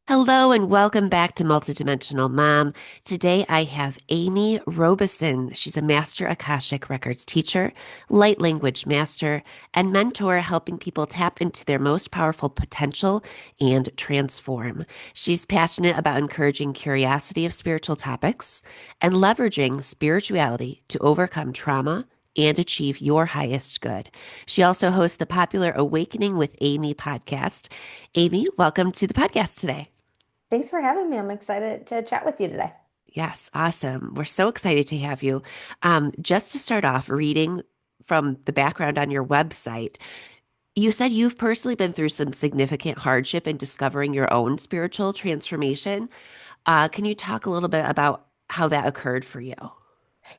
Hello and welcome back to Multidimensional Mom. Today I have Amy Robeson. She's a master Akashic Records teacher, light language master, and mentor helping people tap into their most powerful potential and transform. She's passionate about encouraging curiosity of spiritual topics and leveraging spirituality to overcome trauma and achieve your highest good. She also hosts the popular Awakening with Amy podcast. Amy, welcome to the podcast today. Thanks for having me. I'm excited to chat with you today. Yes, awesome. We're so excited to have you. Just to start off, reading from the background on your website, you said you've personally been through some significant hardship in discovering your own spiritual transformation. Can you talk a little bit about how that occurred for you?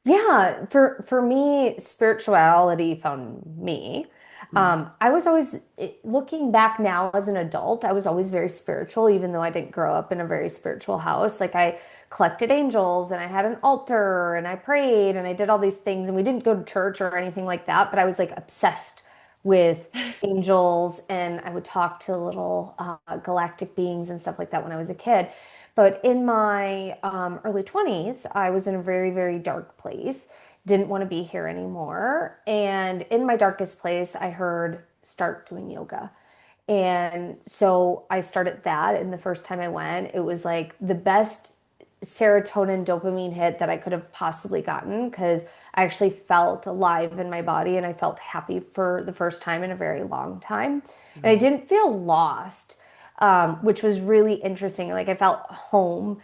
Yeah, for me, spirituality found me. Mm. I was always looking back now as an adult, I was always very spiritual, even though I didn't grow up in a very spiritual house. Like I collected angels and I had an altar and I prayed and I did all these things and we didn't go to church or anything like that, but I was like obsessed with angels and I would talk to little galactic beings and stuff like that when I was a kid. But in my early 20s, I was in a very, very dark place, didn't want to be here anymore. And in my darkest place, I heard start doing yoga. And so I started that. And the first time I went, it was like the best serotonin dopamine hit that I could have possibly gotten because I actually felt alive in my body and I felt happy for the first time in a very long time. And I Mm. didn't feel lost, which was really interesting. Like I felt home,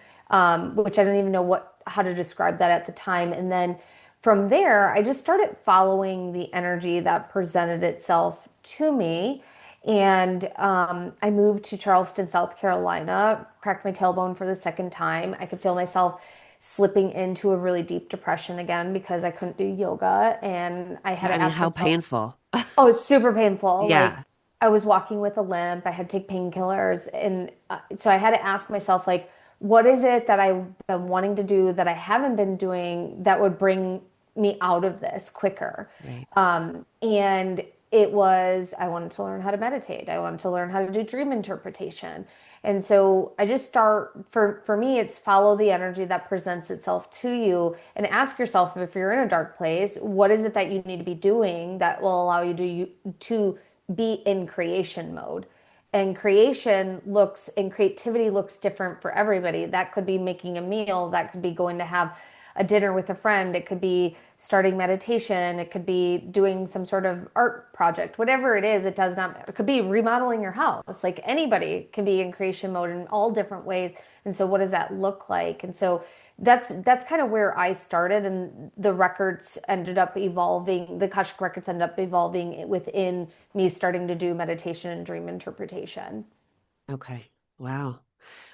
which I don't even know how to describe that at the time. And then from there, I just started following the energy that presented itself to me. And I moved to Charleston, South Carolina, cracked my tailbone for the second time. I could feel myself slipping into a really deep depression again because I couldn't do yoga. And I had Yeah, I to mean, ask how myself, painful. oh, it's super painful. Like Yeah. I was walking with a limp. I had to take painkillers. And so I had to ask myself, like, what is it that I've been wanting to do that I haven't been doing that would bring me out of this quicker? Right. And it was, I wanted to learn how to meditate. I wanted to learn how to do dream interpretation. And so I just start for me, it's follow the energy that presents itself to you and ask yourself if you're in a dark place, what is it that you need to be doing that will allow you to be in creation mode? And creation looks and creativity looks different for everybody. That could be making a meal, that could be going to have a dinner with a friend, it could be starting meditation, it could be doing some sort of art project, whatever it is, it does not matter. It could be remodeling your house. Like anybody can be in creation mode in all different ways. And so what does that look like? And so that's kind of where I started and the records ended up evolving, the Akashic records ended up evolving within me starting to do meditation and dream interpretation. Okay. Wow.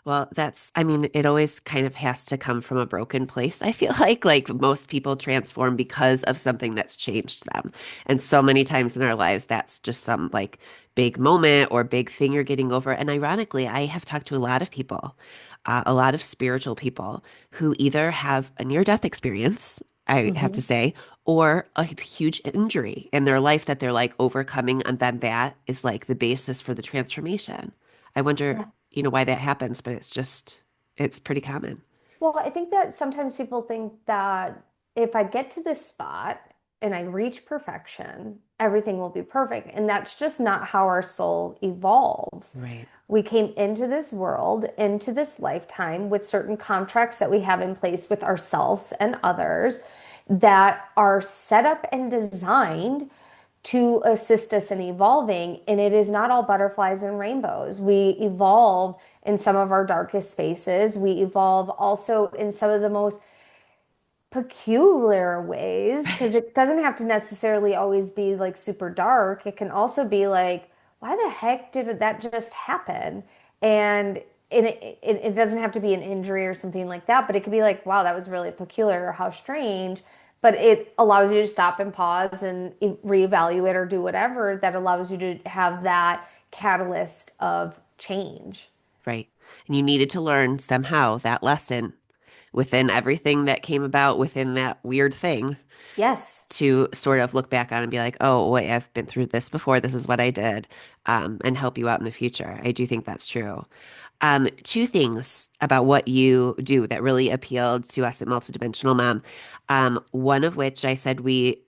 Well, I mean, it always kind of has to come from a broken place. I feel like most people transform because of something that's changed them. And so many times in our lives, that's just some like big moment or big thing you're getting over. And ironically, I have talked to a lot of people, a lot of spiritual people who either have a near-death experience, I have to Mhm. say, or a huge injury in their life that they're like overcoming. And then that is like the basis for the transformation. I wonder why that happens, but it's pretty common. Well, I think that sometimes people think that if I get to this spot and I reach perfection, everything will be perfect. And that's just not how our soul evolves. Right. We came into this world, into this lifetime with certain contracts that we have in place with ourselves and others that are set up and designed to assist us in evolving. And it is not all butterflies and rainbows. We evolve in some of our darkest spaces. We evolve also in some of the most peculiar ways because it doesn't have to necessarily always be like super dark. It can also be like, why the heck did that just happen? And it doesn't have to be an injury or something like that, but it could be like, wow, that was really peculiar or how strange. But it allows you to stop and pause and reevaluate or do whatever that allows you to have that catalyst of change. Right. And you needed to learn somehow that lesson within everything that came about within that weird thing Yes. to sort of look back on and be like, oh, wait, I've been through this before. This is what I did, and help you out in the future. I do think that's true. Two things about what you do that really appealed to us at Multidimensional Mom. One of which I said we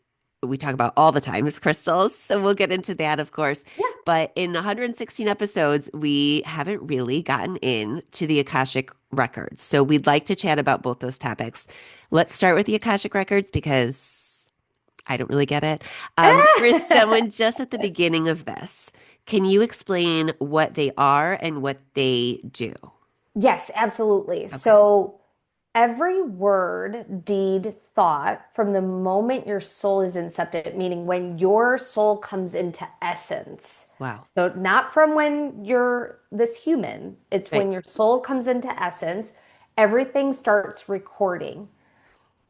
talk about all the time is crystals. So we'll get into that, of course. Yeah. But in 116 episodes, we haven't really gotten into the Akashic Records. So we'd like to chat about both those topics. Let's start with the Akashic Records because I don't really get it. For someone just at the beginning of this, can you explain what they are and what they do? Yes, absolutely. Okay. So every word, deed, thought from the moment your soul is incepted, meaning when your soul comes into essence. Wow. So not from when you're this human, it's Right. when your soul comes into essence, everything starts recording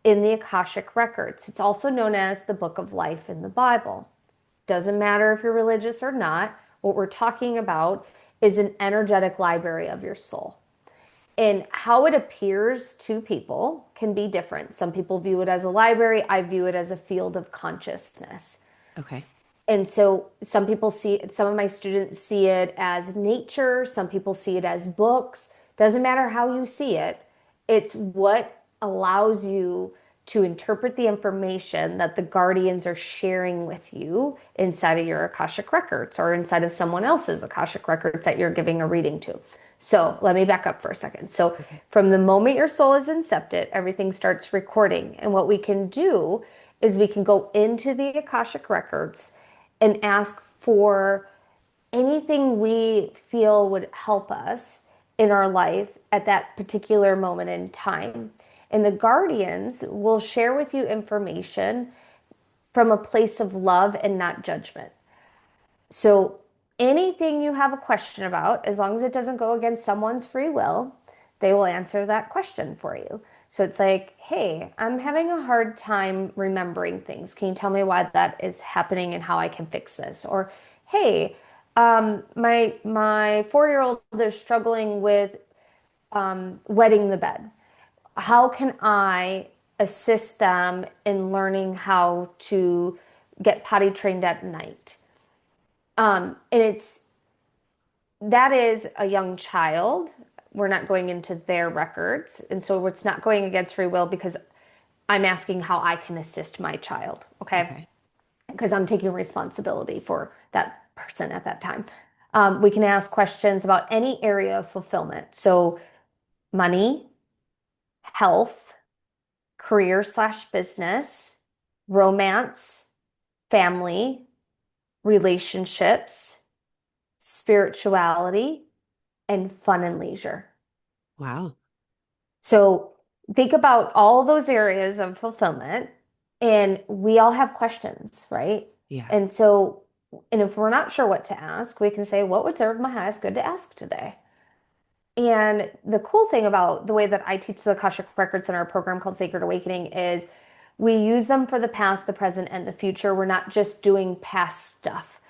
in the Akashic Records. It's also known as the Book of Life in the Bible. Doesn't matter if you're religious or not. What we're talking about is an energetic library of your soul. And how it appears to people can be different. Some people view it as a library. I view it as a field of consciousness. Okay. And so some people see it, some of my students see it as nature, some people see it as books. Doesn't matter how you see it, it's what allows you to interpret the information that the guardians are sharing with you inside of your Akashic records or inside of someone else's Akashic records that you're giving a reading to. So let me back up for a second. So Okay. from the moment your soul is incepted, everything starts recording. And what we can do is we can go into the Akashic records and ask for anything we feel would help us in our life at that particular moment in time. And the guardians will share with you information from a place of love and not judgment. So anything you have a question about, as long as it doesn't go against someone's free will, they will answer that question for you. So it's like, hey, I'm having a hard time remembering things. Can you tell me why that is happening and how I can fix this? Or, hey, my 4-year-old is struggling with wetting the bed. How can I assist them in learning how to get potty trained at night? And it's that is a young child. We're not going into their records. And so it's not going against free will because I'm asking how I can assist my child. Okay. Okay. Because I'm taking responsibility for that person at that time. We can ask questions about any area of fulfillment. So money, health, career slash business, romance, family, relationships, spirituality, and fun and leisure. Wow. So think about all those areas of fulfillment, and we all have questions, right? Yeah. And so, and if we're not sure what to ask, we can say, what would serve my highest good to ask today? And the cool thing about the way that I teach the Akashic Records in our program called Sacred Awakening is we use them for the past, the present, and the future. We're not just doing past stuff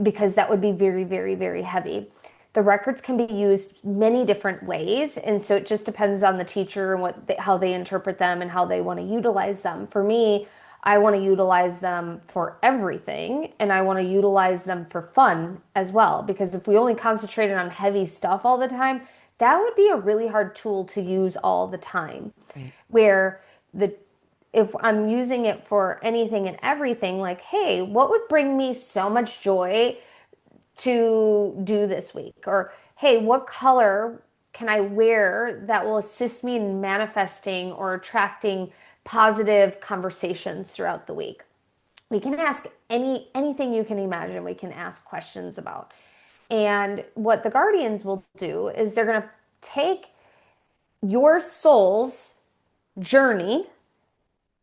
because that would be very, very, very heavy. The records can be used many different ways, and so it just depends on the teacher and how they interpret them and how they want to utilize them. For me, I want to utilize them for everything, and I want to utilize them for fun as well. Because if we only concentrated on heavy stuff all the time, that would be a really hard tool to use all the time. Right. Where the if I'm using it for anything and everything, like, hey, what would bring me so much joy to do this week? Or, hey, what color can I wear that will assist me in manifesting or attracting positive conversations throughout the week? We can ask anything you can imagine, we can ask questions about. And what the guardians will do is they're going to take your soul's journey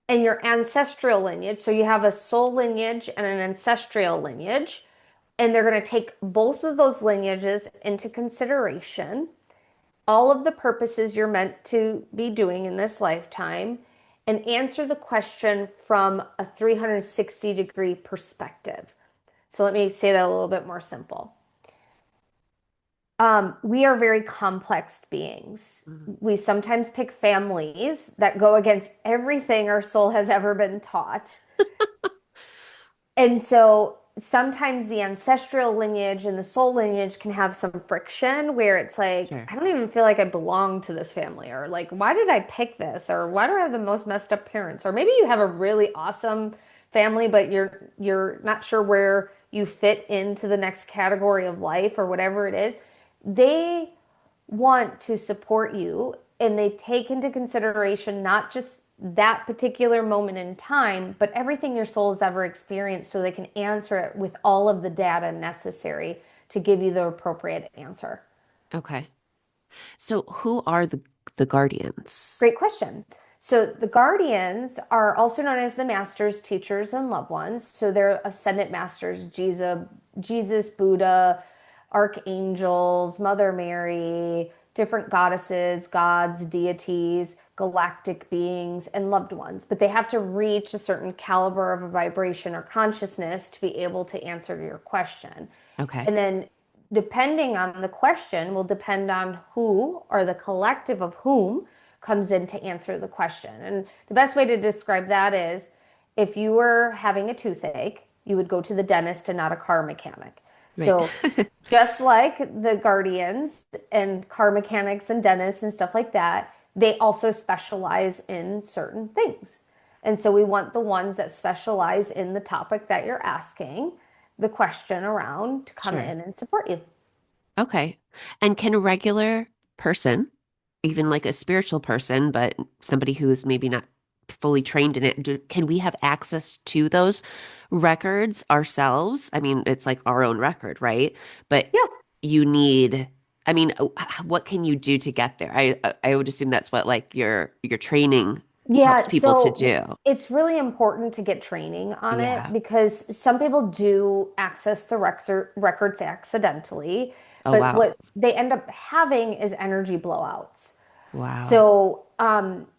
and your ancestral lineage. So you have a soul lineage and an ancestral lineage, and they're going to take both of those lineages into consideration, all of the purposes you're meant to be doing in this lifetime, and answer the question from a 360-degree perspective. So let me say that a little bit more simple. We are very complex beings. Mhm. We sometimes pick families that go against everything our soul has ever been taught. And so sometimes the ancestral lineage and the soul lineage can have some friction where it's like, Sure. I don't even feel like I belong to this family, or like, why did I pick this? Or why do I have the most messed up parents? Or maybe you have a really awesome family, but you're not sure where you fit into the next category of life or whatever it is. They want to support you and they take into consideration not just that particular moment in time, but everything your soul has ever experienced so they can answer it with all of the data necessary to give you the appropriate answer. Okay. So who are the guardians? Great question. So the guardians are also known as the masters, teachers, and loved ones. So they're ascendant masters, Jesus, Buddha, archangels, Mother Mary, different goddesses, gods, deities, galactic beings, and loved ones. But they have to reach a certain caliber of a vibration or consciousness to be able to answer your question. Okay. And then depending on the question will depend on who or the collective of whom comes in to answer the question. And the best way to describe that is if you were having a toothache, you would go to the dentist and not a car mechanic. Right. So just like the guardians and car mechanics and dentists and stuff like that, they also specialize in certain things. And so we want the ones that specialize in the topic that you're asking the question around to come Sure. in and support you. Okay. And can a regular person, even like a spiritual person, but somebody who's maybe not fully trained in it, can we have access to those records ourselves? I mean, it's like our own record, right? But Yeah. you need, I mean, what can you do to get there? I would assume that's what like your training helps Yeah, people to so do. it's really important to get training on it Yeah. because some people do access the records accidentally, Oh, but wow. what they end up having is energy blowouts. Wow. So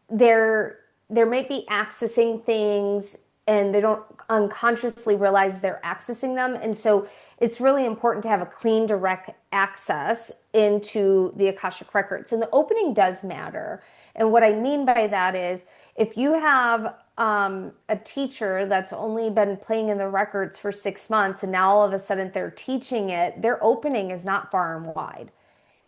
there might be accessing things and they don't unconsciously realize they're accessing them. And so it's really important to have a clean, direct access into the Akashic Records. And the opening does matter. And what I mean by that is if you have a teacher that's only been playing in the records for 6 months and now all of a sudden they're teaching it, their opening is not far and wide.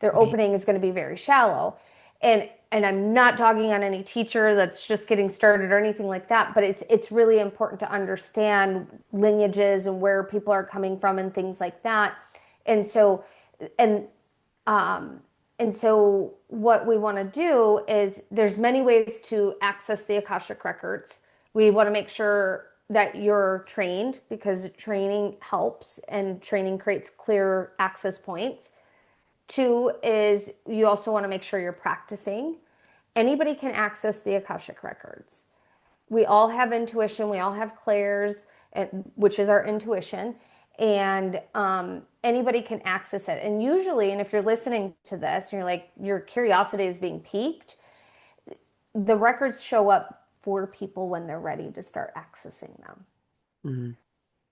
Their Right. opening is going to be very shallow. And I'm not dogging on any teacher that's just getting started or anything like that, but it's really important to understand lineages and where people are coming from and things like that. And so and and so what we want to do is there's many ways to access the Akashic records. We want to make sure that you're trained because training helps and training creates clear access points. Two is you also want to make sure you're practicing. Anybody can access the Akashic records. We all have intuition, we all have clairs, which is our intuition, and anybody can access it. And usually, and if you're listening to this and you're like, your curiosity is being piqued, the records show up for people when they're ready to start accessing them. Mhm.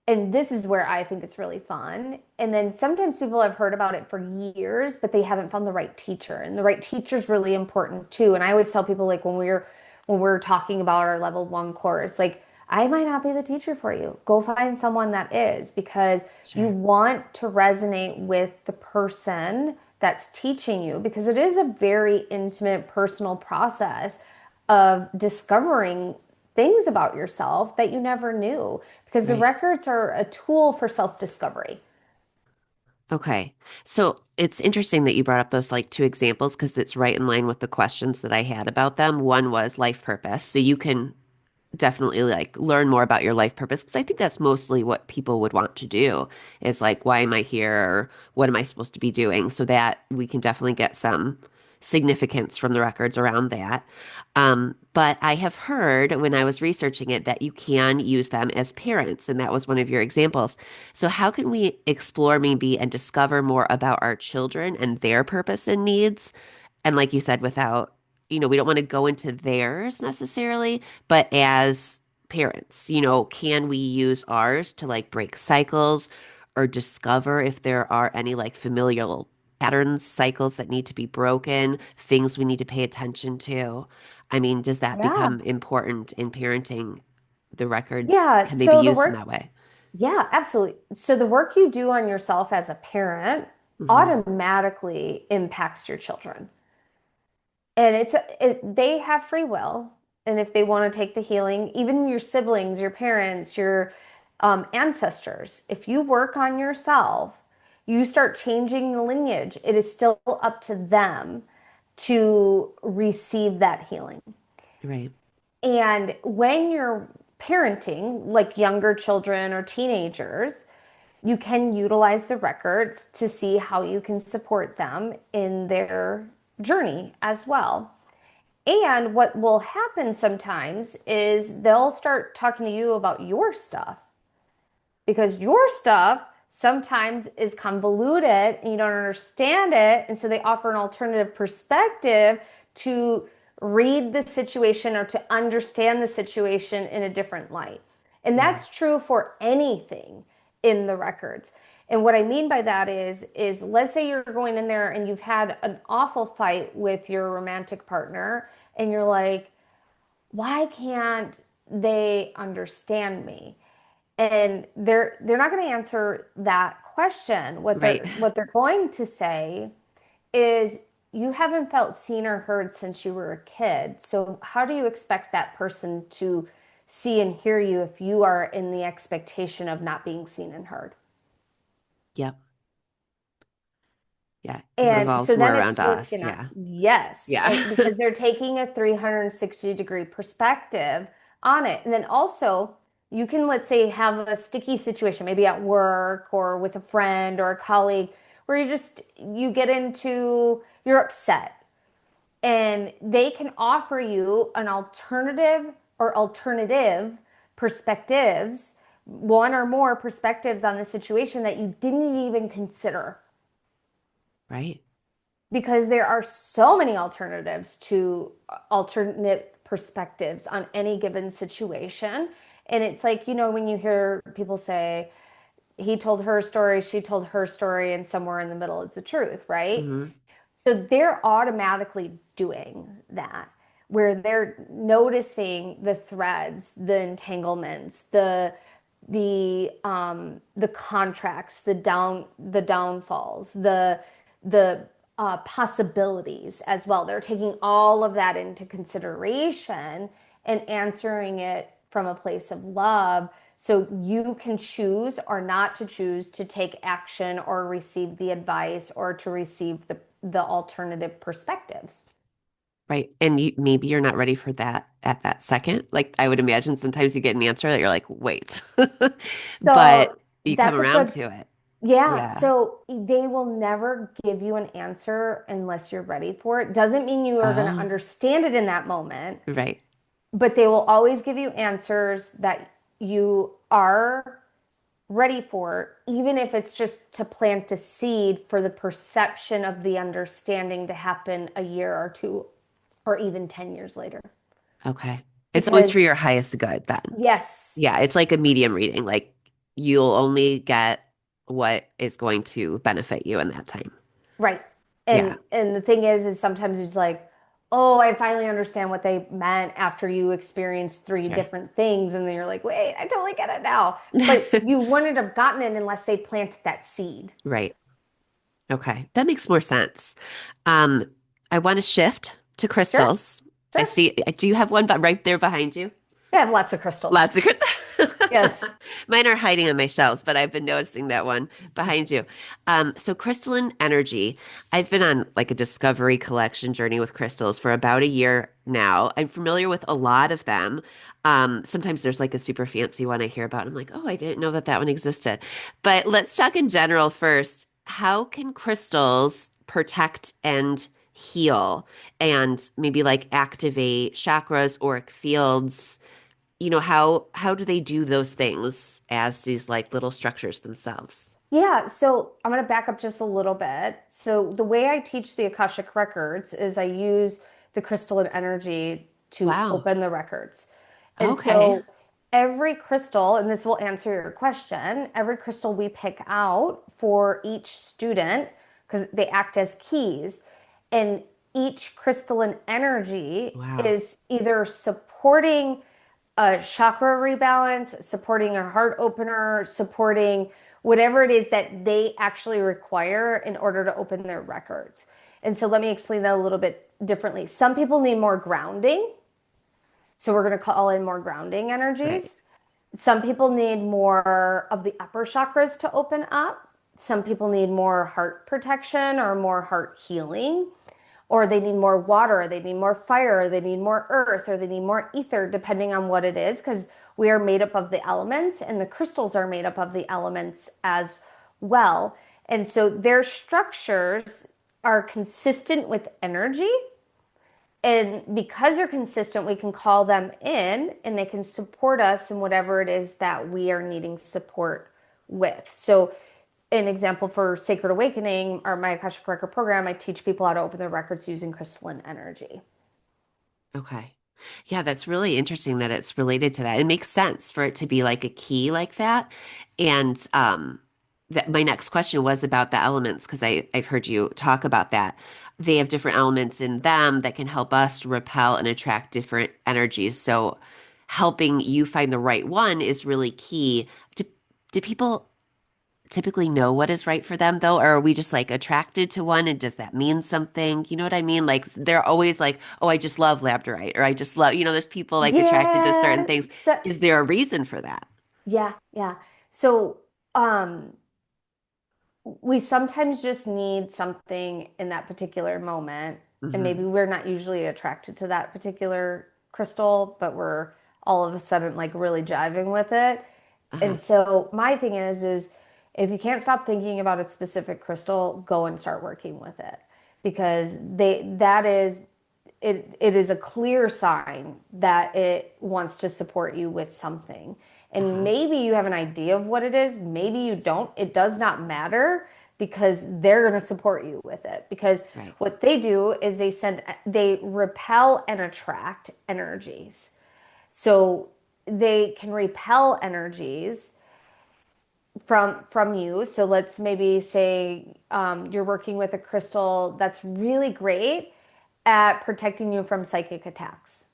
And this is where I think it's really fun. And then sometimes people have heard about it for years, but they haven't found the right teacher. And the right teacher is really important too. And I always tell people like when we're talking about our level 1 course, like I might not be the teacher for you. Go find someone that is because you Sure. want to resonate with the person that's teaching you because it is a very intimate personal process of discovering things about yourself that you never knew because the Right. records are a tool for self-discovery. Okay. So it's interesting that you brought up those like two examples because it's right in line with the questions that I had about them. One was life purpose. So you can definitely like learn more about your life purpose because I think that's mostly what people would want to do is like, why am I here? Or what am I supposed to be doing? So that we can definitely get some significance from the records around that. But I have heard when I was researching it that you can use them as parents, and that was one of your examples. So, how can we explore maybe and discover more about our children and their purpose and needs? And like you said, without, we don't want to go into theirs necessarily, but as parents, can we use ours to like break cycles or discover if there are any like familial patterns, cycles that need to be broken, things we need to pay attention to. I mean, does that Yeah. become important in parenting? The records, Yeah. can they be So the used in work, that way? yeah, absolutely. So the work you do on yourself as a parent Hmm. automatically impacts your children. And they have free will. And if they want to take the healing, even your siblings, your parents, your ancestors, if you work on yourself, you start changing the lineage. It is still up to them to receive that healing. Right. And when you're parenting, like younger children or teenagers, you can utilize the records to see how you can support them in their journey as well. And what will happen sometimes is they'll start talking to you about your stuff because your stuff sometimes is convoluted and you don't understand it. And so they offer an alternative perspective to read the situation or to understand the situation in a different light. And Mm. that's true for anything in the records. And what I mean by that is let's say you're going in there and you've had an awful fight with your romantic partner and you're like, why can't they understand me? And they're not going to answer that question. What Right. they're going to say is you haven't felt seen or heard since you were a kid. So how do you expect that person to see and hear you if you are in the expectation of not being seen and heard? Yep. Yeah. It And revolves so more then it's around us. working on, Yeah. yes, Yeah. because they're taking a 360-degree perspective on it. And then also, you can, let's say, have a sticky situation, maybe at work or with a friend or a colleague, where you get into, you're upset and they can offer you an alternative or alternative perspectives, one or more perspectives on the situation that you didn't even consider Right. because there are so many alternatives to alternate perspectives on any given situation. And it's like, when you hear people say, he told her story, she told her story, and somewhere in the middle is the truth, right? Hmm. So they're automatically doing that, where they're noticing the threads, the entanglements, the contracts, the downfalls, the possibilities as well. They're taking all of that into consideration and answering it from a place of love. So you can choose or not to choose to take action or receive the advice or to receive the alternative perspectives. Right. And maybe you're not ready for that at that second. Like I would imagine sometimes you get an answer that you're like, wait. But So you come that's a around good, to it. yeah. Yeah. So they will never give you an answer unless you're ready for it. Doesn't mean you are going to Oh, understand it in that moment, right. but they will always give you answers that you are ready for, even if it's just to plant a seed for the perception of the understanding to happen a year or two or even 10 years later. Okay. It's always for Because, your highest good then. yes, Yeah, it's like a medium reading. Like you'll only get what is going to benefit you in that time. right. Yeah, And the thing is sometimes it's like, oh, I finally understand what they meant after you experienced three sure. different things. And then you're like, wait, I totally get it now. But you wouldn't have gotten it unless they planted that seed. Right. Okay. That makes more sense. Um, I want to shift to Sure, crystals. I sure. see. Do you have one right there behind you? I have lots of crystals. Lots of crystals. Yes. Mine are hiding on my shelves, but I've been noticing that one behind you. So crystalline energy. I've been on like a discovery collection journey with crystals for about a year now. I'm familiar with a lot of them. Sometimes there's like a super fancy one I hear about. And I'm like, oh, I didn't know that that one existed. But let's talk in general first. How can crystals protect and heal and maybe like activate chakras, auric fields? How do they do those things as these like little structures themselves? Yeah, so I'm going to back up just a little bit. So the way I teach the Akashic Records is I use the crystalline energy to Wow. open the records. And Okay. so every crystal, and this will answer your question, every crystal we pick out for each student because they act as keys. And each crystalline energy Wow. is either supporting a chakra rebalance, supporting a heart opener, supporting whatever it is that they actually require in order to open their records. And so let me explain that a little bit differently. Some people need more grounding. So we're going to call in more grounding Right. energies. Some people need more of the upper chakras to open up. Some people need more heart protection or more heart healing, or they need more water, or they need more fire, or they need more earth, or they need more ether, depending on what it is, because we are made up of the elements and the crystals are made up of the elements as well. And so their structures are consistent with energy, and because they're consistent, we can call them in and they can support us in whatever it is that we are needing support with. So, an example for Sacred Awakening or my Akashic Record program, I teach people how to open their records using crystalline energy. Okay. Yeah, that's really interesting that it's related to that. It makes sense for it to be like a key like that. And that my next question was about the elements because I've heard you talk about that. They have different elements in them that can help us repel and attract different energies. So helping you find the right one is really key. Do people typically know what is right for them though? Or are we just like attracted to one and does that mean something? You know what I mean? Like they're always like, oh, I just love labradorite or I just love, there's people like attracted to certain Yeah, things. that, Is there a reason for that? yeah, yeah. So, we sometimes just need something in that particular moment. And maybe Hmm. we're not usually attracted to that particular crystal, but we're all of a sudden like really jiving with it. Uh-huh. And so my thing is if you can't stop thinking about a specific crystal, go and start working with it because that is it is a clear sign that it wants to support you with something. And Uh-huh. maybe you have an idea of what it is, maybe you don't. It does not matter because they're going to support you with it. Because Right. what they do is they repel and attract energies. So they can repel energies from you. So let's maybe say you're working with a crystal that's really great at protecting you from psychic attacks,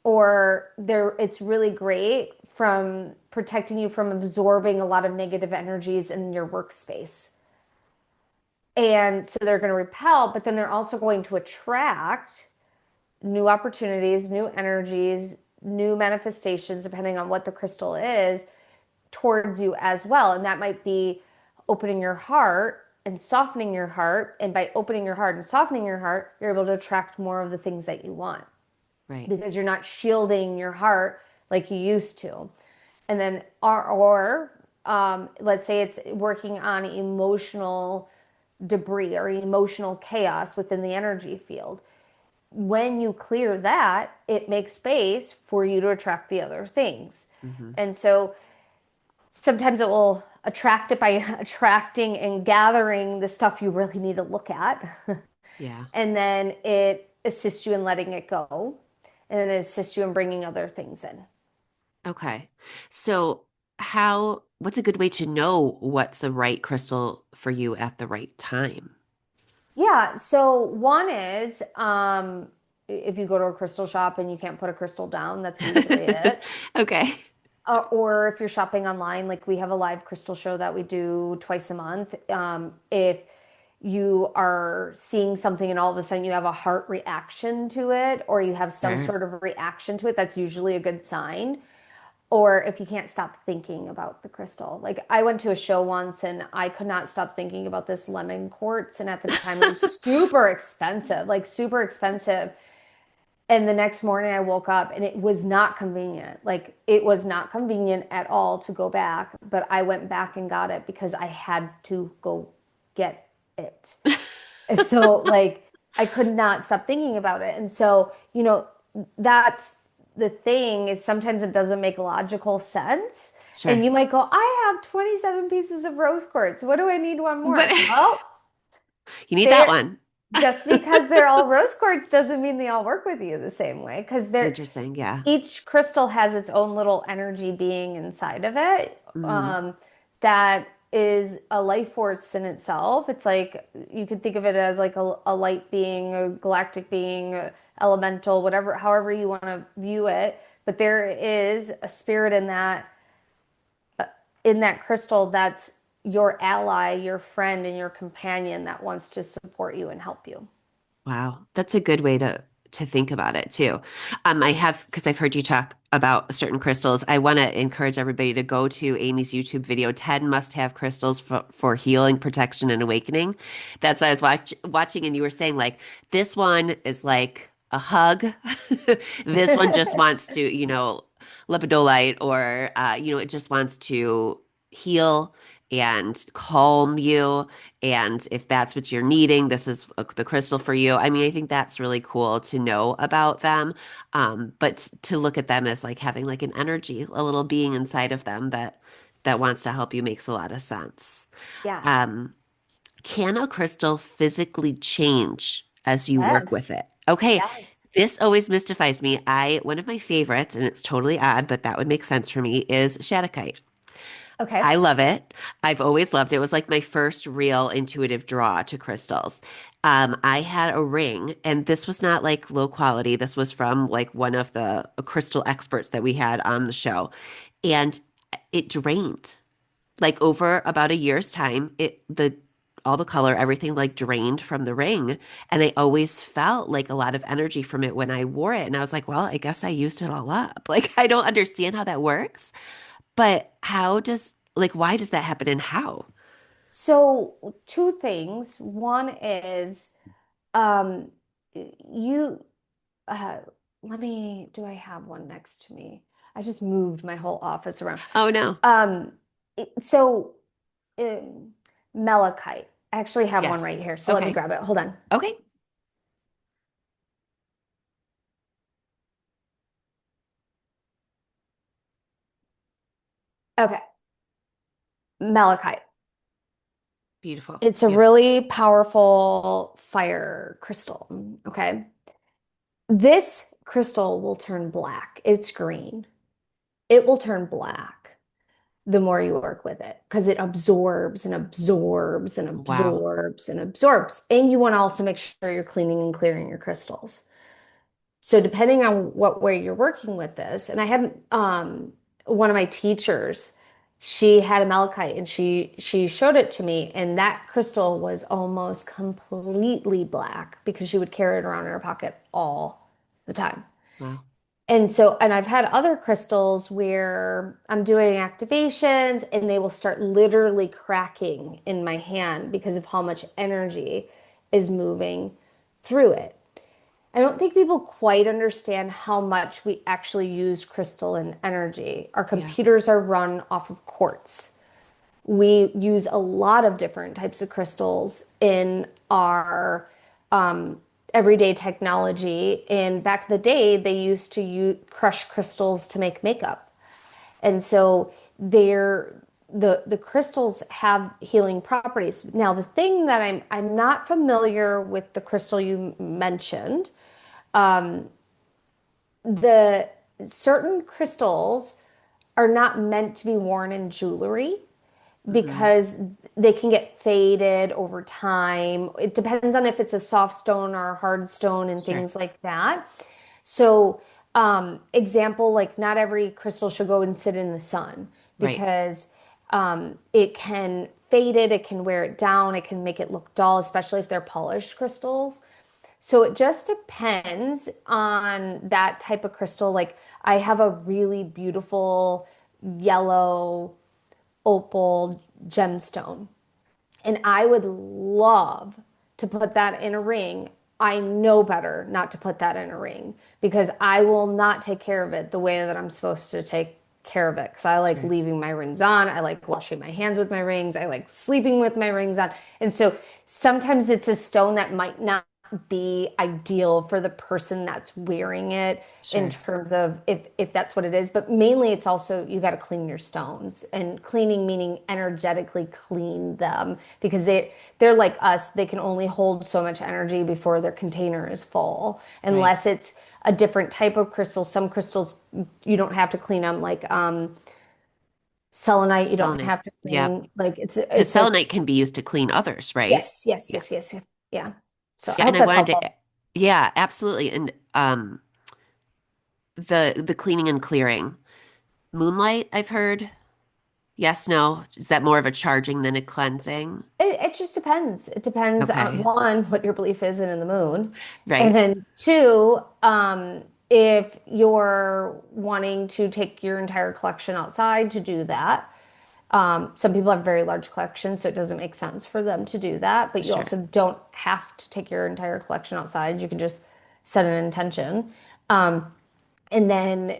or it's really great from protecting you from absorbing a lot of negative energies in your workspace. And so they're going to repel, but then they're also going to attract new opportunities, new energies, new manifestations, depending on what the crystal is, towards you as well. And that might be opening your heart and softening your heart. And by opening your heart and softening your heart, you're able to attract more of the things that you want Right. because you're not shielding your heart like you used to. And then, or let's say it's working on emotional debris or emotional chaos within the energy field. When you clear that, it makes space for you to attract the other things. Hmm. And so sometimes it will attract it by attracting and gathering the stuff you really need to look at. Yeah. And then it assists you in letting it go. And then it assists you in bringing other things in. Okay. So what's a good way to know what's the right crystal for you at the right time? Yeah. So one is if you go to a crystal shop and you can't put a crystal down, that's usually it. Okay. Or if you're shopping online, like we have a live crystal show that we do twice a month. If you are seeing something and all of a sudden you have a heart reaction to it, or you have some Sure. sort of reaction to it, that's usually a good sign. Or if you can't stop thinking about the crystal. Like I went to a show once and I could not stop thinking about this lemon quartz. And at the time it was super expensive, like super expensive. And the next morning I woke up and it was not convenient. Like it was not convenient at all to go back, but I went back and got it because I had to go get it. And so like I could not stop thinking about it. And so, that's the thing is sometimes it doesn't make logical sense. And Sure. you might go, I have 27 pieces of rose quartz. What do I need one But more? Well, you need that they're one. just because they're all rose quartz doesn't mean they all work with you the same way because they're Interesting. Yeah. each crystal has its own little energy being inside of it Hmm. that is a life force in itself. It's like you could think of it as like a light being, a galactic being, a elemental, whatever, however you want to view it. But there is a spirit in that crystal that's your ally, your friend, and your companion that wants to support you and help you. Wow, that's a good way to think about it too. I have because I've heard you talk about certain crystals. I want to encourage everybody to go to Amy's YouTube video, 10 must-have crystals for healing, protection, and awakening. That's what I was watching, and you were saying like this one is like a hug. This one just wants to, lepidolite, or it just wants to heal and calm you. And if that's what you're needing, this is the crystal for you. I mean, I think that's really cool to know about them. But to look at them as like having like an energy, a little being inside of them that wants to help you makes a lot of sense. Yeah. Um, can a crystal physically change as you work with Yes. it? Okay, Yes. this always mystifies me. One of my favorites, and it's totally odd, but that would make sense for me, is Shattuckite. Okay. I love it. I've always loved it. It was like my first real intuitive draw to crystals. I had a ring, and this was not like low quality. This was from like one of the crystal experts that we had on the show, and it drained. Like over about a year's time, it the all the color, everything like drained from the ring, and I always felt like a lot of energy from it when I wore it. And I was like, well, I guess I used it all up. Like I don't understand how that works. But why does that happen and how? So, two things. One is um you uh do I have one next to me? I just moved my whole office around. Oh no. Um so um, Malachite. I actually have one Yes. right here. So let me Okay. grab it. Hold on. Okay. Okay. Malachite. Beautiful. It's a Yeah. really powerful fire crystal. Okay. This crystal will turn black. It's green. It will turn black the more you work with it because it absorbs and absorbs and Wow. absorbs and absorbs. And you want to also make sure you're cleaning and clearing your crystals. So depending on what way you're working with this, and I had one of my teachers, she had a malachite and she showed it to me, and that crystal was almost completely black because she would carry it around in her pocket all the time. Wow. And I've had other crystals where I'm doing activations and they will start literally cracking in my hand because of how much energy is moving through it. I don't think people quite understand how much we actually use crystalline energy. Our Yeah. computers are run off of quartz. We use a lot of different types of crystals in our everyday technology. And back in the day, they used to crush crystals to make makeup. And so the crystals have healing properties. Now, the thing that I'm not familiar with the crystal you mentioned, the certain crystals are not meant to be worn in jewelry Hmm. because they can get faded over time. It depends on if it's a soft stone or a hard stone and Sure. things like that. So, example, like not every crystal should go and sit in the sun Right. because it can fade it, it can wear it down, it can make it look dull, especially if they're polished crystals. So it just depends on that type of crystal. Like I have a really beautiful yellow opal gemstone. And I would love to put that in a ring. I know better not to put that in a ring because I will not take care of it the way that I'm supposed to take care of it. Because I like Sure. leaving my rings on. I like washing my hands with my rings. I like sleeping with my rings on. And so sometimes it's a stone that might not be ideal for the person that's wearing it in Sure. terms of if that's what it is. But mainly it's also you got to clean your stones and cleaning meaning energetically clean them because they're like us. They can only hold so much energy before their container is full Right. unless it's a different type of crystal. Some crystals you don't have to clean them like Selenite, you don't Selenite. have to Yep. clean. Like Because it's a selenite can be used to clean others, right? yes, yes, Yeah. yes, yes, yes. Yeah. So I Yeah, and hope I that's wanted to, helpful. yeah, absolutely. And the cleaning and clearing. Moonlight, I've heard. Yes, no. Is that more of a charging than a cleansing? It just depends. It depends on Okay. one, what your belief is in the moon. And Right. then two, if you're wanting to take your entire collection outside to do that. Some people have very large collections, so it doesn't make sense for them to do that. But you Sure. also don't have to take your entire collection outside. You can just set an intention. And then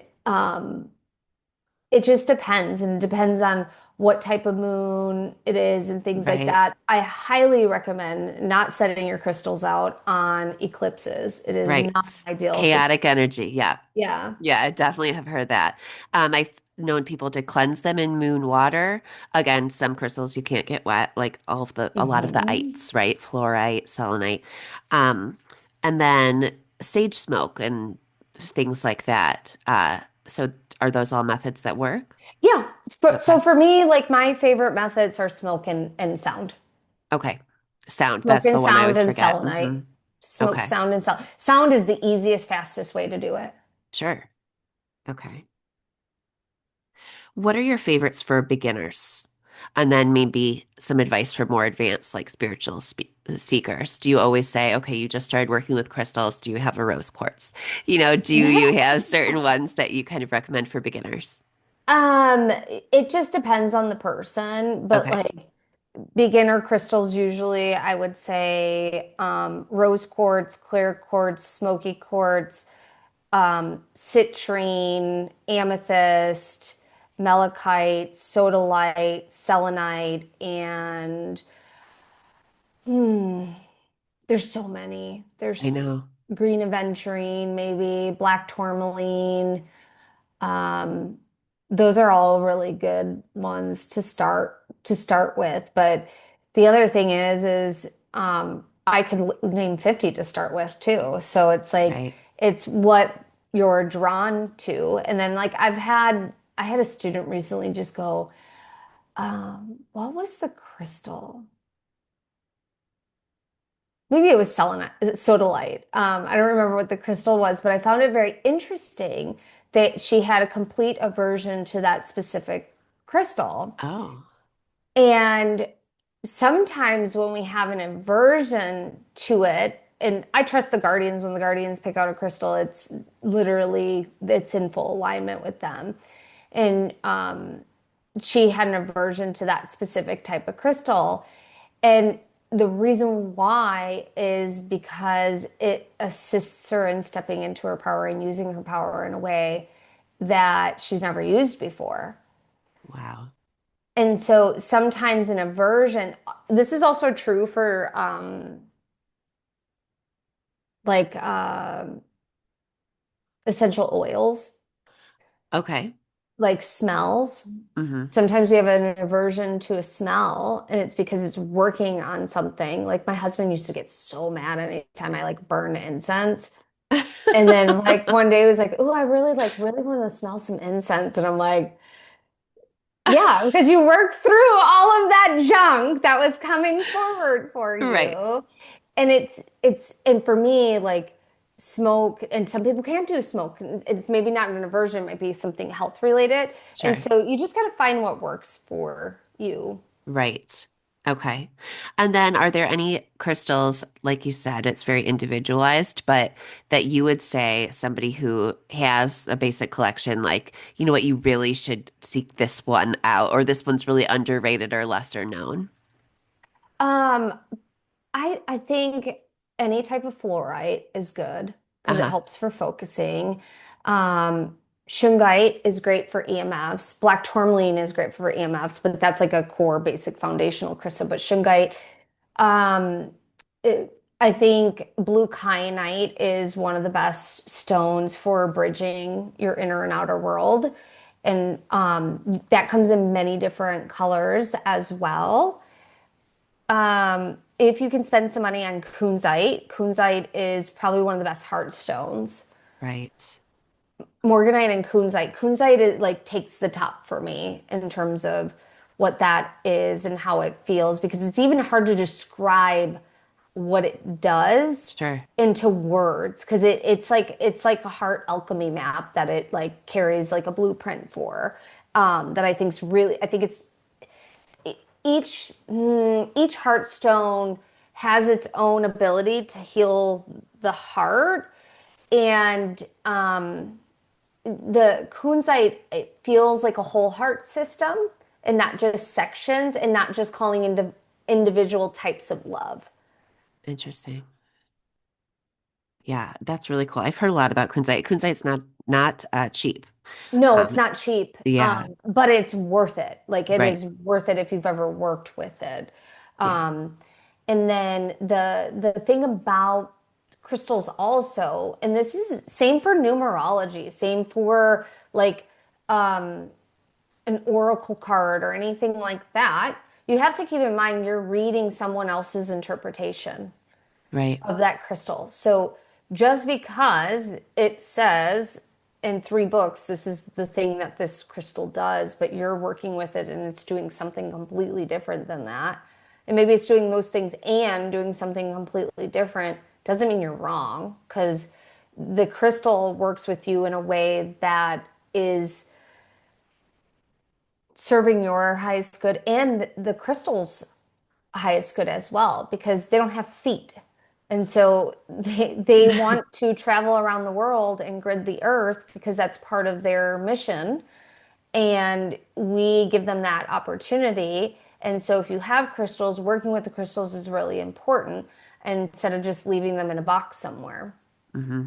it just depends, and it depends on what type of moon it is and things like Right. that. I highly recommend not setting your crystals out on eclipses. It is Right. not an ideal situation. Chaotic energy. Yeah. Yeah. Yeah, I definitely have heard that. I've known people to cleanse them in moon water. Again, some crystals you can't get wet, like a lot of the Mhm. ites, right? Fluorite, selenite. Um, and then sage smoke and things like that. So are those all methods that work? Yeah. So Okay. for me, like my favorite methods are smoke and sound. Okay. Sound. Smoke That's and the one I sound always and forget. selenite. Smoke, Okay. sound, and sound. Sound is the easiest, fastest way to do it. Sure. Okay. What are your favorites for beginners? And then maybe some advice for more advanced, like spiritual seekers. Do you always say, okay, you just started working with crystals. Do you have a rose quartz? Do you have certain ones that you kind of recommend for beginners? It just depends on the person, but Okay. like beginner crystals usually I would say rose quartz, clear quartz, smoky quartz, citrine, amethyst, malachite, sodalite, selenite, and hmm, there's so many. I There's know. green aventurine, maybe black tourmaline. Um, those are all really good ones to start with. But the other thing is I could name 50 to start with too. So it's like Right. it's what you're drawn to. And then like I had a student recently just go, what was the crystal? Maybe it was selenite, is it sodalite? I don't remember what the crystal was, but I found it very interesting that she had a complete aversion to that specific crystal. Oh, And sometimes when we have an aversion to it, and I trust the guardians when the guardians pick out a crystal, it's literally it's in full alignment with them. And she had an aversion to that specific type of crystal. And the reason why is because it assists her in stepping into her power and using her power in a way that she's never used before. wow. And so sometimes an aversion, this is also true for like essential oils, Okay. like smells. Hmm. Sometimes we have an aversion to a smell, and it's because it's working on something. Like my husband used to get so mad anytime I like burn incense. And then like one day he was like, "Oh, I really want to smell some incense." And I'm like, "Yeah, because you worked through all of that junk that was coming forward for Right. you." And and for me like smoke, and some people can't do smoke. It's maybe not an aversion, it might be something health related. And Sure. so you just got to find what works for you. Right. Okay. And then are there any crystals, like you said, it's very individualized, but that you would say somebody who has a basic collection, like, you know what, you really should seek this one out, or this one's really underrated or lesser known? Um, I think any type of fluorite is good because it Uh-huh. helps for focusing. Shungite is great for EMFs. Black tourmaline is great for EMFs, but that's like a core basic foundational crystal. But shungite, um, I think blue kyanite is one of the best stones for bridging your inner and outer world. And that comes in many different colors as well. If you can spend some money on kunzite, kunzite is probably one of the best heart stones. Right. Morganite and kunzite. Kunzite is, like takes the top for me in terms of what that is and how it feels because it's even hard to describe what it does Sure. into words because it's like a heart alchemy map that it like carries like a blueprint for that I think's really I think it's each heartstone has its own ability to heal the heart and the kunzite it feels like a whole heart system and not just sections and not just calling into individual types of love. Interesting. Yeah, that's really cool. I've heard a lot about kunzite. Kunzite's not cheap. No, it's Um, not cheap, yeah, but it's worth it. Like it right. is worth it if you've ever worked with it. Yeah, Um, and then the thing about crystals also, and this is same for numerology, same for like an oracle card or anything like that. You have to keep in mind you're reading someone else's interpretation right. of that crystal. So just because it says in three books, this is the thing that this crystal does, but you're working with it and it's doing something completely different than that. And maybe it's doing those things and doing something completely different, doesn't mean you're wrong because the crystal works with you in a way that is serving your highest good and the crystal's highest good as well because they don't have feet. And so they want to travel around the world and grid the earth because that's part of their mission. And we give them that opportunity. And so if you have crystals, working with the crystals is really important instead of just leaving them in a box somewhere. hmm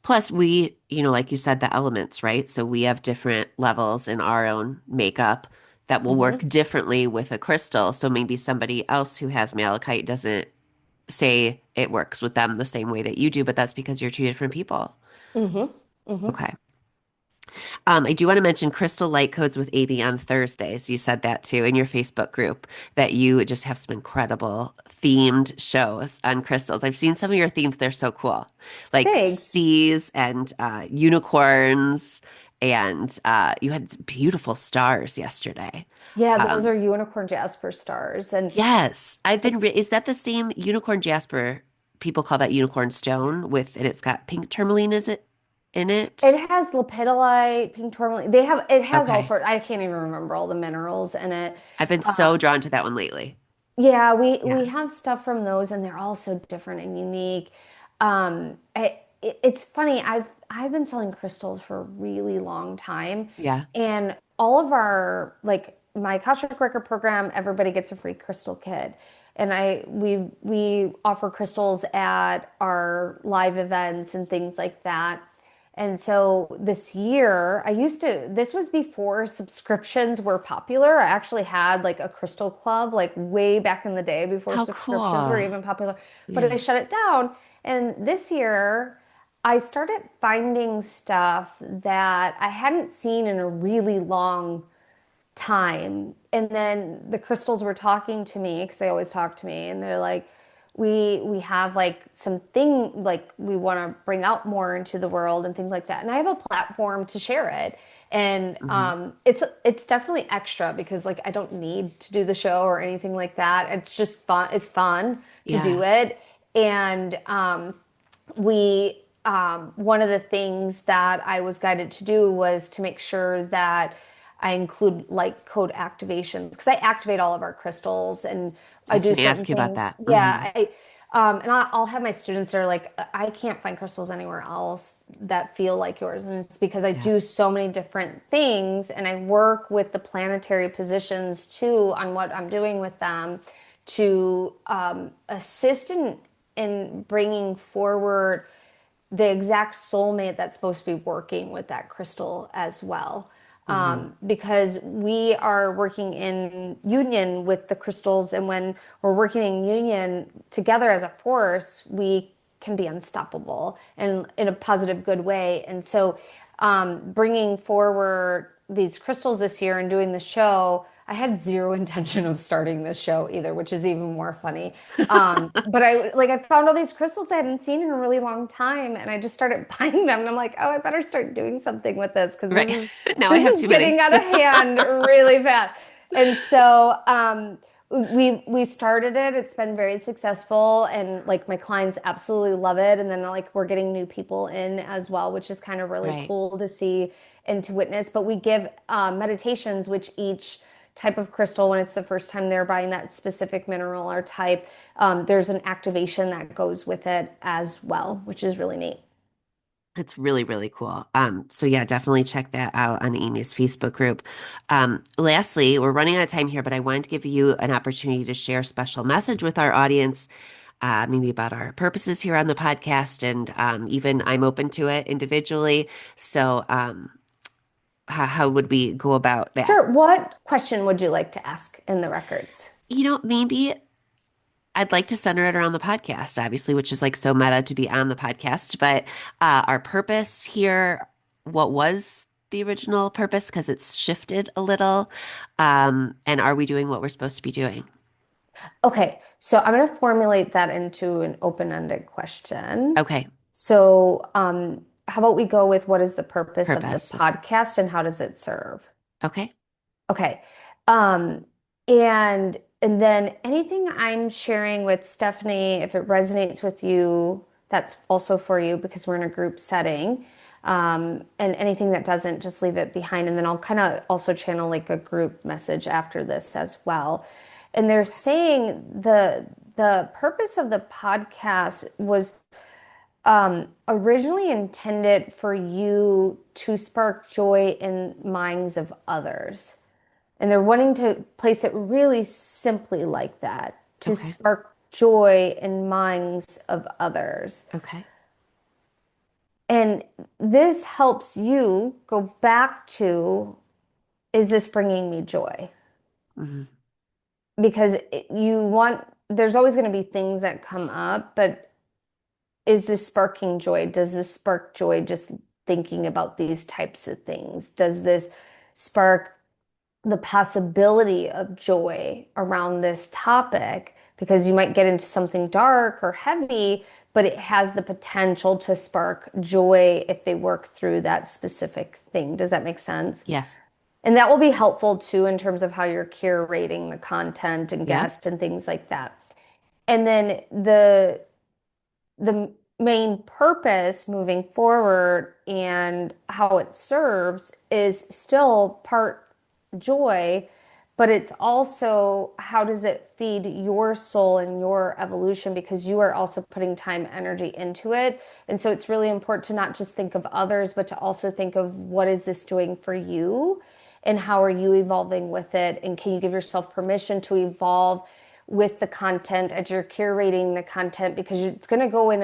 Plus, like you said, the elements, right? So we have different levels in our own makeup that will work Hmm. differently with a crystal. So maybe somebody else who has malachite doesn't say it works with them the same way that you do, but that's because you're two different people. Hmm. Hmm. Okay. I do want to mention Crystal Light Codes with Amy on Thursdays. You said that too in your Facebook group that you just have some incredible themed shows on crystals. I've seen some of your themes, they're so cool. Like Thanks. seas and unicorns, and you had beautiful stars yesterday. Yeah, those Um, are unicorn jasper stars. And yes, it's is that the same unicorn jasper? People call that unicorn stone and it's got pink tourmaline, is it in It it? has lepidolite, pink tourmaline. It has all Okay. sorts. I can't even remember all the minerals in it. I've been so drawn to that one lately. Yeah, we Yeah. have stuff from those, and they're all so different and unique. It's funny. I've been selling crystals for a really long time, Yeah. and all of our like my Akashic Record program, everybody gets a free crystal kit, and we offer crystals at our live events and things like that. And so this year, this was before subscriptions were popular. I actually had like a crystal club, like way back in the day before How subscriptions were cool. even popular, but I Yeah. shut it down. And this year, I started finding stuff that I hadn't seen in a really long time. And then the crystals were talking to me because they always talk to me, and they're like, we have like something like we want to bring out more into the world and things like that. And I have a platform to share it. And hmm it's definitely extra because like I don't need to do the show or anything like that. It's just fun. It's fun to do Yeah. it. And we one of the things that I was guided to do was to make sure that I include light code activations because I activate all of our crystals and I I was do going to certain ask you about things. that. Yeah, and I'll have my students that are like, I can't find crystals anywhere else that feel like yours, and it's because I Yeah. do so many different things and I work with the planetary positions too on what I'm doing with them to assist in bringing forward the exact soulmate that's supposed to be working with that crystal as well. hmm Because we are working in union with the crystals, and when we're working in union together as a force, we can be unstoppable and in a positive, good way. And so, bringing forward these crystals this year and doing the show, I had zero intention of starting this show either, which is even more funny. But I found all these crystals I hadn't seen in a really long time, and I just started buying them. And I'm like, oh, I better start doing something with this because Right. Now I this have is too many. getting out of hand really fast. And so we started it. It's been very successful, and like my clients absolutely love it. And then like we're getting new people in as well, which is kind of really Right. cool to see and to witness. But we give meditations, which each type of crystal, when it's the first time they're buying that specific mineral or type, there's an activation that goes with it as well, which is really neat. It's really, really cool. So yeah, definitely check that out on Amy's Facebook group. Lastly, we're running out of time here, but I wanted to give you an opportunity to share a special message with our audience, maybe about our purposes here on the podcast, and even I'm open to it individually. So, how would we go about that? Sure. What question would you like to ask in the records? Maybe I'd like to center it around the podcast, obviously, which is like so meta to be on the podcast, but our purpose here, what was the original purpose? Because it's shifted a little. And are we doing what we're supposed to be doing? Okay, so I'm going to formulate that into an open-ended question. Okay, So, how about we go with what is the purpose of this purpose. podcast and how does it serve? Okay, Okay. Um, and then anything I'm sharing with Stephanie, if it resonates with you, that's also for you because we're in a group setting. And anything that doesn't, just leave it behind. And then I'll kind of also channel like a group message after this as well. And they're saying the purpose of the podcast was originally intended for you to spark joy in minds of others. And they're wanting to place it really simply like that, to okay, spark joy in minds of others. okay. And this helps you go back to, is this bringing me joy? Hmm. Because you want, there's always going to be things that come up, but is this sparking joy? Does this spark joy just thinking about these types of things? Does this spark the possibility of joy around this topic? Because you might get into something dark or heavy, but it has the potential to spark joy if they work through that specific thing. Does that make sense? Yes. And that will be helpful too in terms of how you're curating the content and Yep. guest and things like that. And then the main purpose moving forward and how it serves is still part joy, but it's also how does it feed your soul and your evolution because you are also putting time, energy into it. And so it's really important to not just think of others, but to also think of what is this doing for you and how are you evolving with it? And can you give yourself permission to evolve with the content as you're curating the content because it's going to go in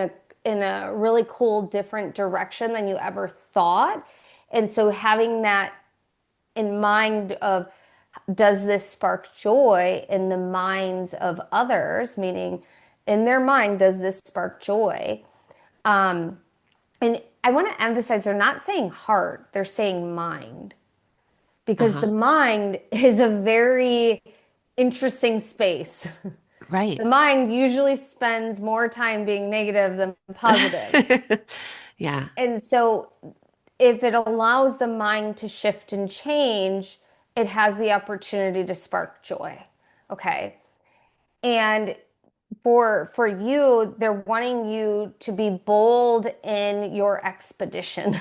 a really cool different direction than you ever thought. And so having that in mind of does this spark joy in the minds of others, meaning in their mind, does this spark joy? And I want to emphasize they're not saying heart, they're saying mind because Uh-huh. the mind is a very interesting space. The Right. mind usually spends more time being negative than positive. Yeah. And so if it allows the mind to shift and change, it has the opportunity to spark joy. Okay. And for you, they're wanting you to be bold in your expedition.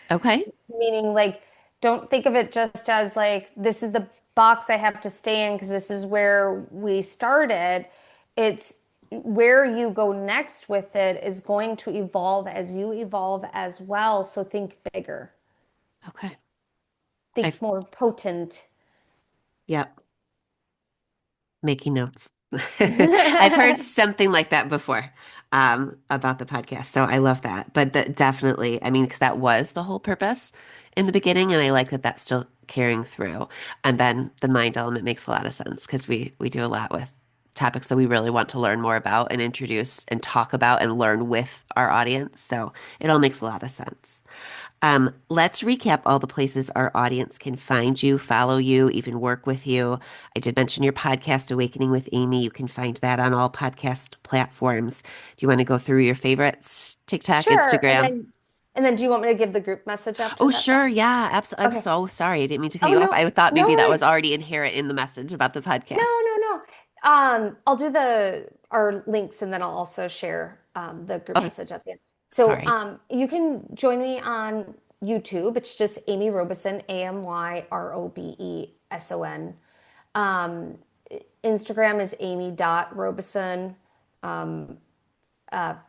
Okay. Meaning like don't think of it just as like this is the box I have to stay in because this is where we started. It's where you go next with it is going to evolve as you evolve as well. So think bigger, Okay. think I've, more potent. yep. Making notes. I've heard something like that before, about the podcast. So I love that. But that definitely, I mean, because that was the whole purpose in the beginning, and I like that that's still carrying through. And then the mind element makes a lot of sense because we do a lot with topics that we really want to learn more about and introduce and talk about and learn with our audience. So it all makes a lot of sense. Let's recap all the places our audience can find you, follow you, even work with you. I did mention your podcast, Awakening with Amy. You can find that on all podcast platforms. Do you want to go through your favorites? TikTok, Sure. Instagram? And then do you want me to give the group message after Oh, that then? sure. Yeah, absolutely. I'm Okay. so sorry. I didn't mean to cut Oh you off. no, I thought no maybe that was worries. already inherent in the message about the No, podcast. no, no. I'll do the our links and then I'll also share the group Okay, message at the end. So sorry. you can join me on YouTube. It's just Amy Robeson, AmyRobeson. Um, Instagram is amy.robeson.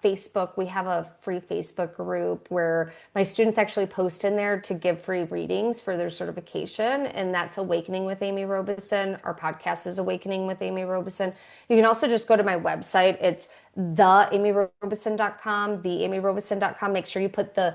Facebook, we have a free Facebook group where my students actually post in there to give free readings for their certification, and that's Awakening with Amy Robeson. Our podcast is Awakening with Amy Robeson. You can also just go to my website. It's theamyrobeson.com, theamyrobeson.com. Make sure you put the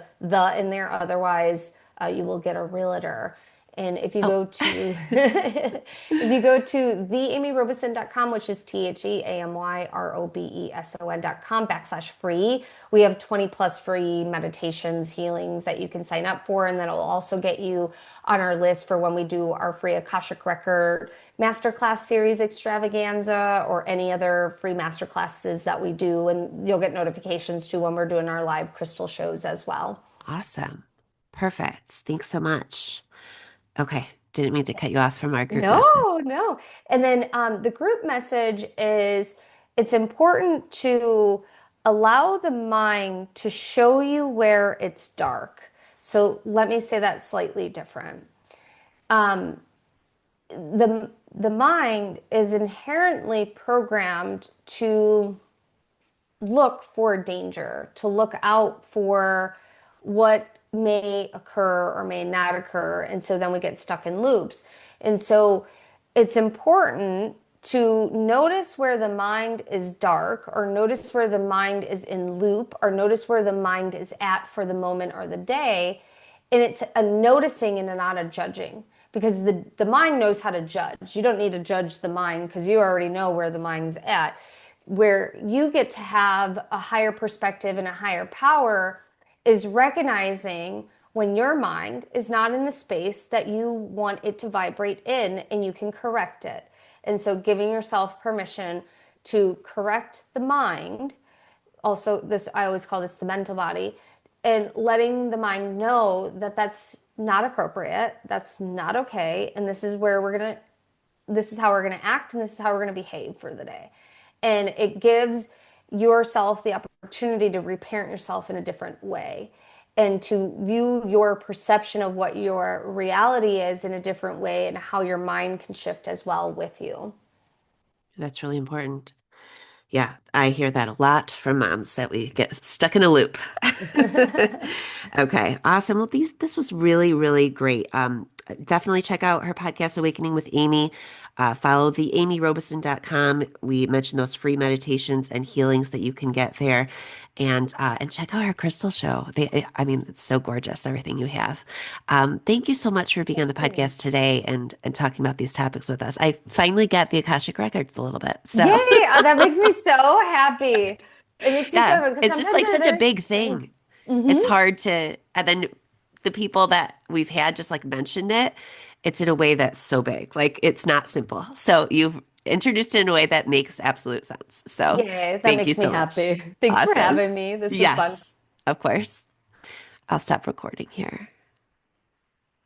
in there, otherwise you will get a realtor. And if you Oh, go to if you go to theamyrobeson.com, which is theamyrobeson.com/free, we have 20 plus free meditations, healings that you can sign up for. And then it'll also get you on our list for when we do our free Akashic Record Masterclass Series extravaganza or any other free masterclasses that we do. And you'll get notifications too when we're doing our live crystal shows as well. awesome. Perfect. Thanks so much. Okay. Didn't mean to cut you off from our group message. No, no. And then the group message is it's important to allow the mind to show you where it's dark. So let me say that slightly different. The mind is inherently programmed to look for danger, to look out for what may occur or may not occur. And so then we get stuck in loops. And so it's important to notice where the mind is dark, or notice where the mind is in loop, or notice where the mind is at for the moment or the day. And it's a noticing and not a judging, because the mind knows how to judge. You don't need to judge the mind because you already know where the mind's at. Where you get to have a higher perspective and a higher power is recognizing when your mind is not in the space that you want it to vibrate in, and you can correct it. And so giving yourself permission to correct the mind, also this, I always call this the mental body, and letting the mind know that that's not appropriate, that's not okay, and this is where we're going to this is how we're going to act, and this is how we're going to behave for the day. And it gives yourself the opportunity to reparent yourself in a different way, and to view your perception of what your reality is in a different way, and how your mind can shift as well with you. That's really important. Yeah, I hear that a lot from moms that we get stuck in a loop. Okay, awesome. Well, this was really, really great. Definitely check out her podcast, Awakening with Amy. Follow the amyrobeson.com. We mentioned those free meditations and healings that you can get there. And check out her crystal show. I mean, it's so gorgeous, everything you have. Thank you so much for being on the Thank you. podcast today and talking about these topics with us. I finally got the Akashic Records a little bit. Yay! So That makes me so happy. It makes me so yeah, happy because it's just sometimes like such a there's big thing. It's mm-hmm. hard to, and then the people that we've had just like mentioned it, it's in a way that's so big. Like it's not simple. So you've introduced it in a way that makes absolute sense. So Yay, that thank you makes me so much. happy. Thanks for Awesome. having me. This was fun. Yes, of course. I'll stop recording here.